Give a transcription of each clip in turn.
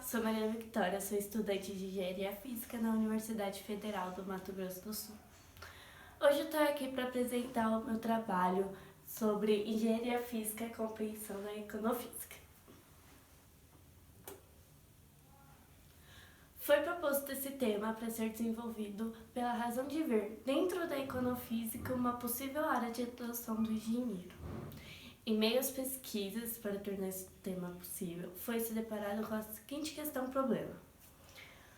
sou Maria Victoria, sou estudante de Engenharia Física na Universidade Federal do Mato Grosso do Sul. Hoje eu estou aqui para apresentar o meu trabalho sobre Engenharia Física e Compreensão da Econofísica. Foi proposto esse tema para ser desenvolvido pela razão de ver dentro da Econofísica uma possível área de atuação do engenheiro. Em meio às pesquisas para tornar esse tema possível, foi se deparado com a seguinte questão-problema.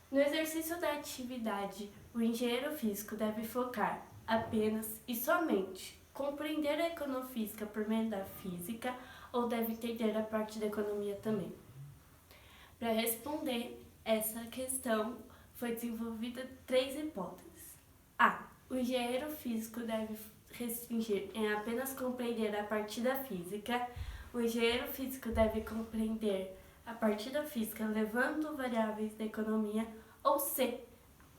No exercício da atividade, o engenheiro físico deve focar apenas e somente compreender a econofísica por meio da física ou deve entender a parte da economia também? Para responder essa questão, foi desenvolvida 3 hipóteses. A. O engenheiro físico deve restringir em apenas compreender a parte da física. O engenheiro físico deve compreender a parte da física levando variáveis da economia. Ou C.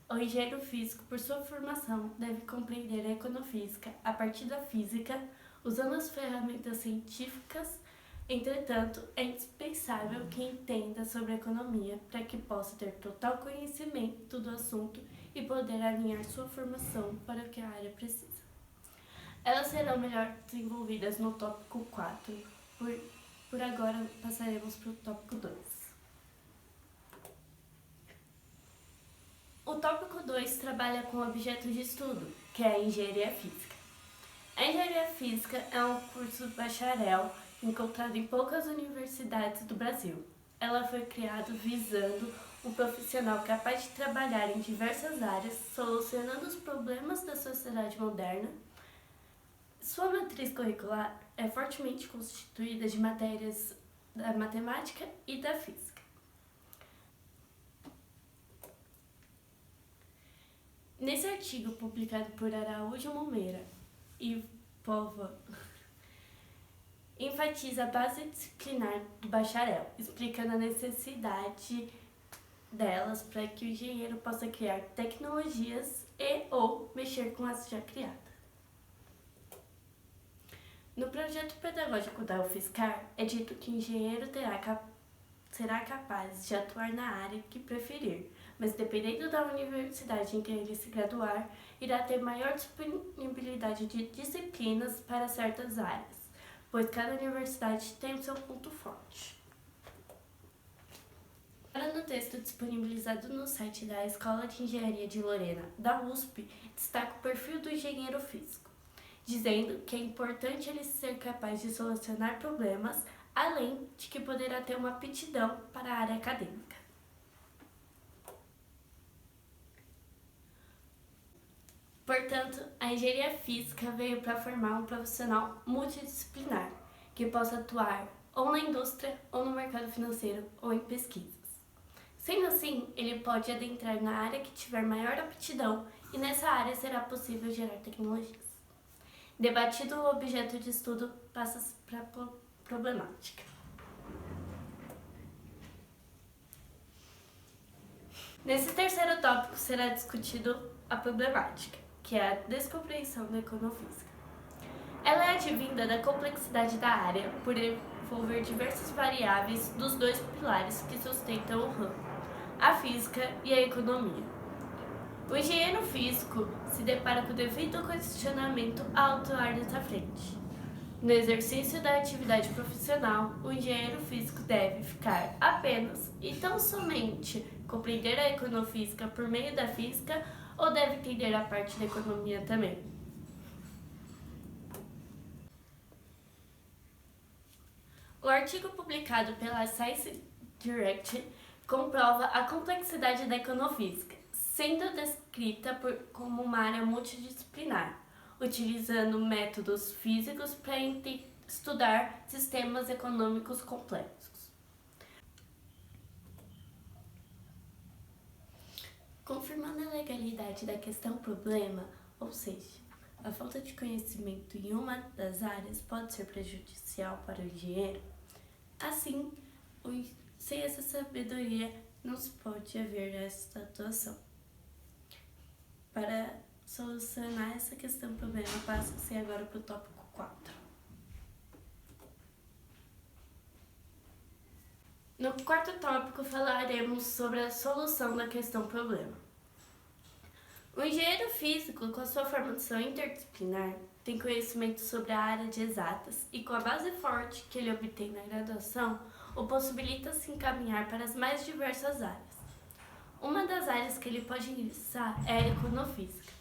O engenheiro físico, por sua formação, deve compreender a econofísica a partir da física, usando as ferramentas científicas. Entretanto, é indispensável que entenda sobre a economia para que possa ter total conhecimento do assunto e poder alinhar sua formação para o que a área precisa. Elas serão melhor desenvolvidas no tópico 4. Por agora, passaremos para o tópico 2. O tópico 2 trabalha com o objeto de estudo, que é a engenharia física. A engenharia física é um curso bacharel encontrado em poucas universidades do Brasil. Ela foi criada visando um profissional capaz de trabalhar em diversas áreas, solucionando os problemas da sociedade moderna. Sua matriz curricular é fortemente constituída de matérias da matemática e da física. Nesse artigo publicado por Araújo Momeira e Pova, enfatiza a base disciplinar do bacharel, explicando a necessidade delas para que o engenheiro possa criar tecnologias e ou mexer com as já criadas. No projeto pedagógico da UFSCar, é dito que o engenheiro será capaz de atuar na área que preferir, mas dependendo da universidade em que ele se graduar, irá ter maior disponibilidade de disciplinas para certas áreas, pois cada universidade tem o seu ponto forte. Agora, no texto disponibilizado no site da Escola de Engenharia de Lorena, da USP, destaca o perfil do engenheiro físico, dizendo que é importante ele ser capaz de solucionar problemas, além de que poderá ter uma aptidão para a área acadêmica. Portanto, a engenharia física veio para formar um profissional multidisciplinar, que possa atuar ou na indústria, ou no mercado financeiro, ou em pesquisas. Sendo assim, ele pode adentrar na área que tiver maior aptidão e nessa área será possível gerar tecnologias. Debatido o objeto de estudo, passa para a problemática. Nesse terceiro tópico será discutido a problemática, que é a descompreensão da econofísica. Ela é advinda da complexidade da área por envolver diversas variáveis dos 2 pilares que sustentam o ramo, a física e a economia. O engenheiro físico se depara com o devido questionamento ao atuar nessa frente. No exercício da atividade profissional, o engenheiro físico deve ficar apenas e tão somente compreender a econofísica por meio da física ou deve entender a parte da economia também? O artigo publicado pela Science Direct comprova a complexidade da econofísica, sendo descrita como uma área multidisciplinar, utilizando métodos físicos para estudar sistemas econômicos complexos. Confirmando a legalidade da questão-problema, ou seja, a falta de conhecimento em uma das áreas pode ser prejudicial para o engenheiro, assim, sem essa sabedoria não se pode haver essa atuação. Para solucionar essa questão-problema, passa-se agora para o tópico 4. No quarto tópico falaremos sobre a solução da questão problema. O engenheiro físico, com a sua formação interdisciplinar, tem conhecimento sobre a área de exatas e, com a base forte que ele obtém na graduação, o possibilita se encaminhar para as mais diversas áreas. Uma das áreas que ele pode ingressar é a econofísica.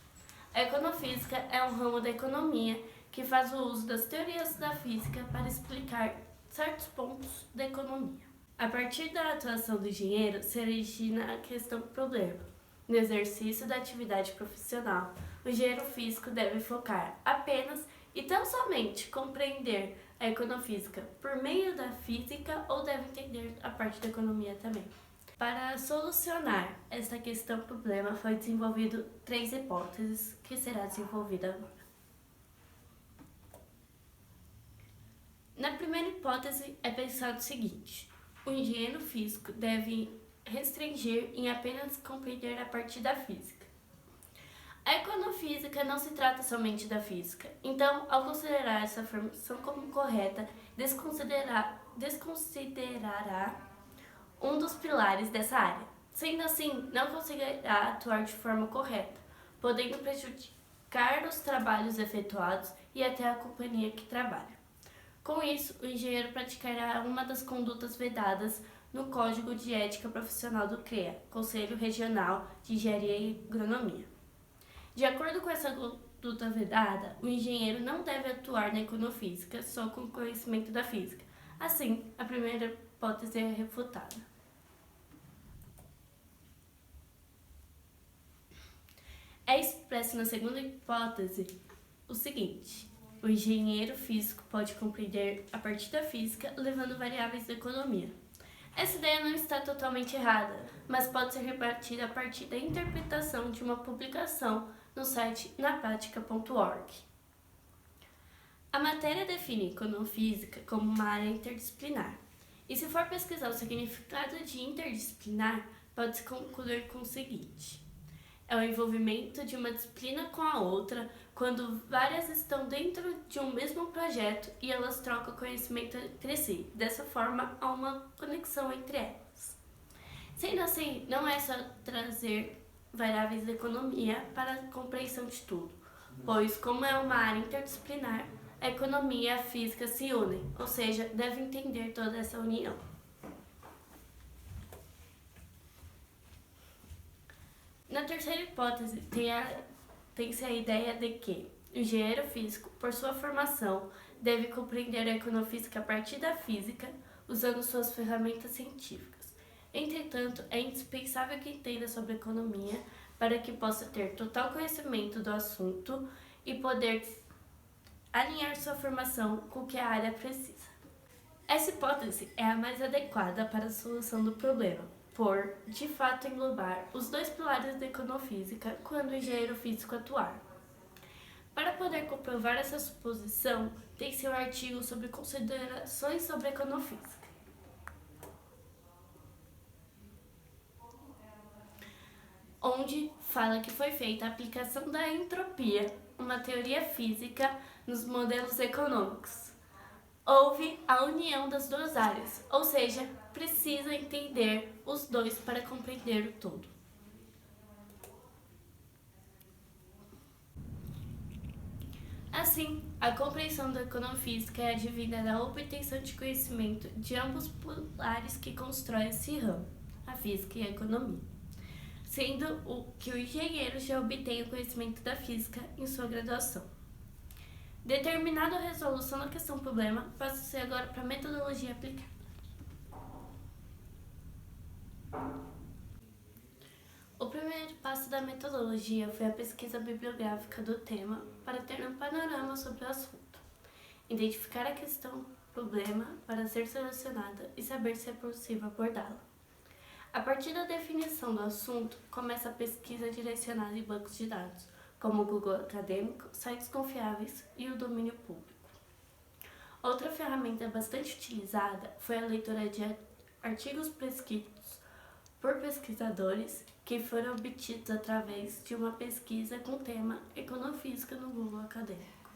A econofísica é um ramo da economia que faz o uso das teorias da física para explicar certos pontos da economia. A partir da atuação do engenheiro se origina a questão problema. No exercício da atividade profissional, o engenheiro físico deve focar apenas e tão somente compreender a econofísica por meio da física ou deve entender a parte da economia também. Para solucionar esta questão problema foi desenvolvido 3 hipóteses que será desenvolvida agora. Na primeira hipótese é pensado o seguinte: o engenheiro físico deve restringir em apenas compreender a parte da física. A econofísica não se trata somente da física, então, ao considerar essa afirmação como correta, desconsiderará um dos pilares dessa área. Sendo assim, não conseguirá atuar de forma correta, podendo prejudicar os trabalhos efetuados e até a companhia que trabalha. Com isso, o engenheiro praticará uma das condutas vedadas no Código de Ética Profissional do CREA, Conselho Regional de Engenharia e Agronomia. De acordo com essa conduta vedada, o engenheiro não deve atuar na econofísica só com conhecimento da física. Assim, a primeira hipótese é refutada. É expresso na segunda hipótese o seguinte: o engenheiro físico pode compreender a partir da física, levando variáveis da economia. Essa ideia não está totalmente errada, mas pode ser rebatida a partir da interpretação de uma publicação no site napratica.org. A matéria define econofísica como uma área interdisciplinar, e se for pesquisar o significado de interdisciplinar, pode-se concluir com o seguinte: é o envolvimento de uma disciplina com a outra quando várias estão dentro de um mesmo projeto e elas trocam conhecimento entre si. Dessa forma, há uma conexão entre elas. Sendo assim, não é só trazer variáveis da economia para a compreensão de tudo, pois, como é uma área interdisciplinar, a economia e a física se unem, ou seja, deve entender toda essa união. Na terceira hipótese, tem-se a ideia de que o engenheiro físico, por sua formação, deve compreender a econofísica a partir da física, usando suas ferramentas científicas. Entretanto, é indispensável que entenda sobre economia para que possa ter total conhecimento do assunto e poder alinhar sua formação com o que a área precisa. Essa hipótese é a mais adequada para a solução do problema, por, de fato, englobar os 2 pilares da econofísica quando o engenheiro físico atuar. Para poder comprovar essa suposição, tem-se um artigo sobre considerações sobre econofísica. Onde fala que foi feita a aplicação da entropia, uma teoria física, nos modelos econômicos. Houve a união das 2 áreas, ou seja, precisa entender os 2 para compreender o todo. Assim, a compreensão da econofísica é advinda da obtenção de conhecimento de ambos os pilares que constroem esse ramo, a física e a economia, sendo que o engenheiro já obtém o conhecimento da física em sua graduação. Determinada a resolução da questão problema, passa-se agora para a metodologia aplicada. O primeiro passo da metodologia foi a pesquisa bibliográfica do tema para ter um panorama sobre o assunto, identificar a questão problema para ser selecionada e saber se é possível abordá-la. A partir da definição do assunto, começa a pesquisa direcionada em bancos de dados, como o Google Acadêmico, sites confiáveis e o domínio público. Outra ferramenta bastante utilizada foi a leitura de artigos prescritos por pesquisadores que foram obtidos através de uma pesquisa com o tema Econofísica no Google Acadêmico.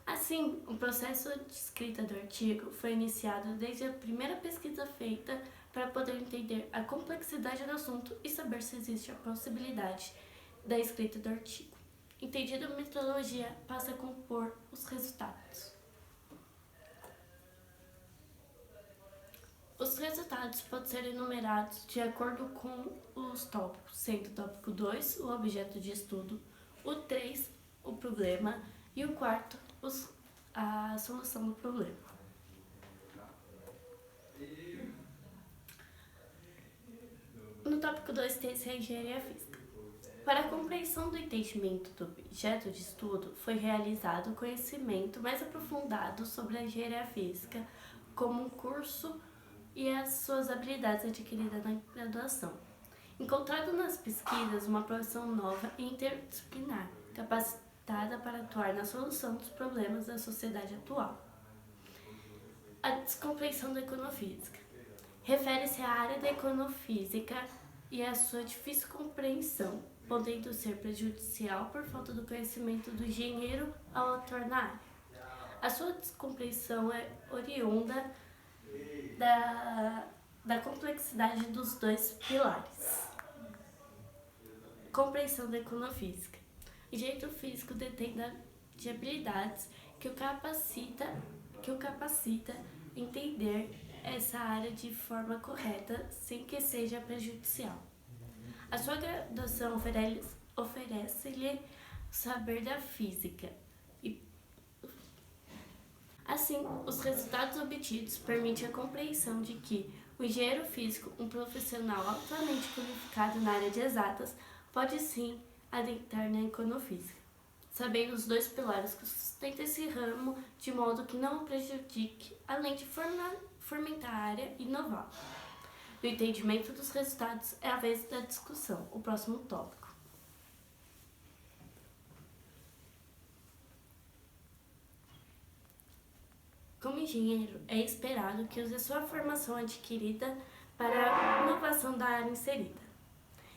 Assim, o processo de escrita do artigo foi iniciado desde a primeira pesquisa feita para poder entender a complexidade do assunto e saber se existe a possibilidade da escrita do artigo. Entendida a metodologia, passa a compor os resultados. Os resultados podem ser enumerados de acordo com os tópicos, sendo o tópico 2 o objeto de estudo, o 3 o problema e o 4 a solução do problema. No tópico 2 tem-se a engenharia física. Para a compreensão do entendimento do objeto de estudo, foi realizado o conhecimento mais aprofundado sobre a engenharia física como um curso e as suas habilidades adquiridas na graduação. Encontrado nas pesquisas uma profissão nova e interdisciplinar, capacitada para atuar na solução dos problemas da sociedade atual. A descompreensão da econofísica refere-se à área da econofísica e à sua difícil compreensão, podendo ser prejudicial por falta do conhecimento do engenheiro ao atuar na área. A sua descompreensão é oriunda da complexidade dos dois pilares. Compreensão da econofísica. O engenheiro físico detém de habilidades que o capacita entender essa área de forma correta, sem que seja prejudicial. A sua graduação oferece-lhe o saber da física. Assim, os resultados obtidos permitem a compreensão de que o engenheiro físico, um profissional altamente qualificado na área de exatas, pode sim adentrar na econofísica, sabendo os dois pilares que sustentam esse ramo de modo que não o prejudique, além de fomentar a área e inovar. O entendimento dos resultados é a vez da discussão, o próximo tópico. Como engenheiro, é esperado que use sua formação adquirida para a inovação da área inserida.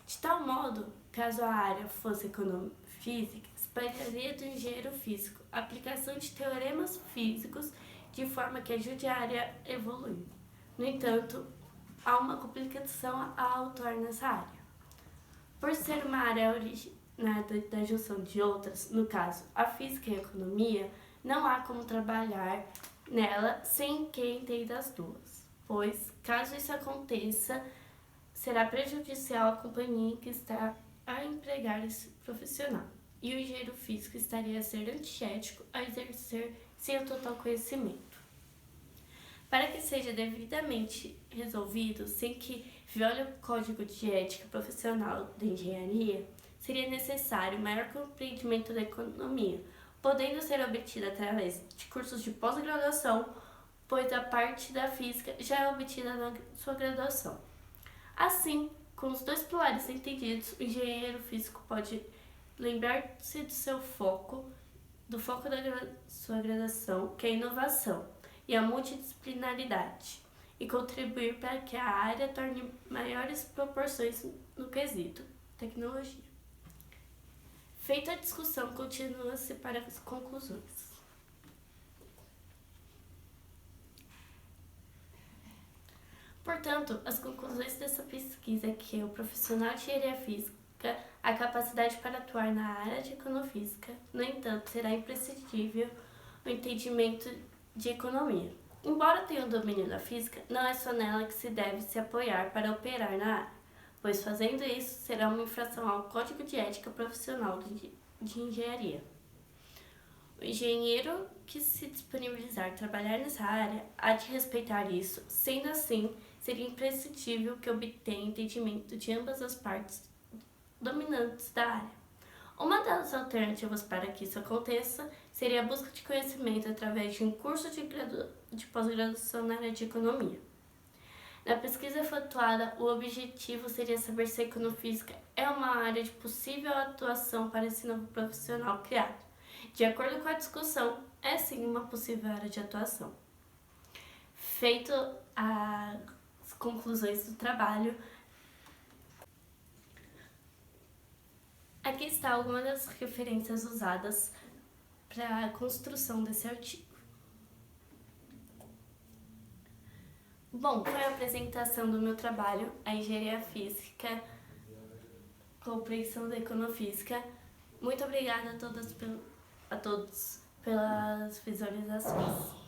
De tal modo, caso a área fosse econofísica, esperaria do engenheiro físico a aplicação de teoremas físicos de forma que ajude a área a evoluir. No entanto, há uma complicação ao atuar nessa área. Por ser uma área originada da junção de outras, no caso, a física e a economia, não há como trabalhar nela sem que entenda as duas, pois, caso isso aconteça, será prejudicial à companhia que está a empregar esse profissional, e o engenheiro físico estaria a ser antiético a exercer sem o total conhecimento. Para que seja devidamente resolvido sem que viole o Código de Ética Profissional da Engenharia, seria necessário maior compreendimento da economia, podendo ser obtido através de cursos de pós-graduação, pois a parte da física já é obtida na sua graduação. Assim, com os dois pilares entendidos, o engenheiro físico pode lembrar-se do foco da sua graduação, que é a inovação e a multidisciplinaridade, e contribuir para que a área torne maiores proporções no quesito tecnologia. Feita a discussão, continua-se para as conclusões. Portanto, as conclusões dessa pesquisa é que o profissional de engenharia física a capacidade para atuar na área de econofísica, no entanto, será imprescindível o entendimento de economia. Embora tenha o domínio da física, não é só nela que se deve se apoiar para operar na área, pois fazendo isso será uma infração ao Código de Ética Profissional de Engenharia. O engenheiro que se disponibilizar a trabalhar nessa área há de respeitar isso, sendo assim, seria imprescindível que obtenha entendimento de ambas as partes dominantes da área. Uma das alternativas para que isso aconteça seria a busca de conhecimento através de um curso de pós-graduação na área de economia. Na pesquisa efetuada, o objetivo seria saber se a econofísica é uma área de possível atuação para esse novo profissional criado. De acordo com a discussão, é sim uma possível área de atuação. Feito as conclusões do trabalho, aqui está algumas das referências usadas para a construção desse artigo. Bom, foi a apresentação do meu trabalho, a Engenharia Física, Compreensão da Econofísica. Muito obrigada a todos pelas visualizações.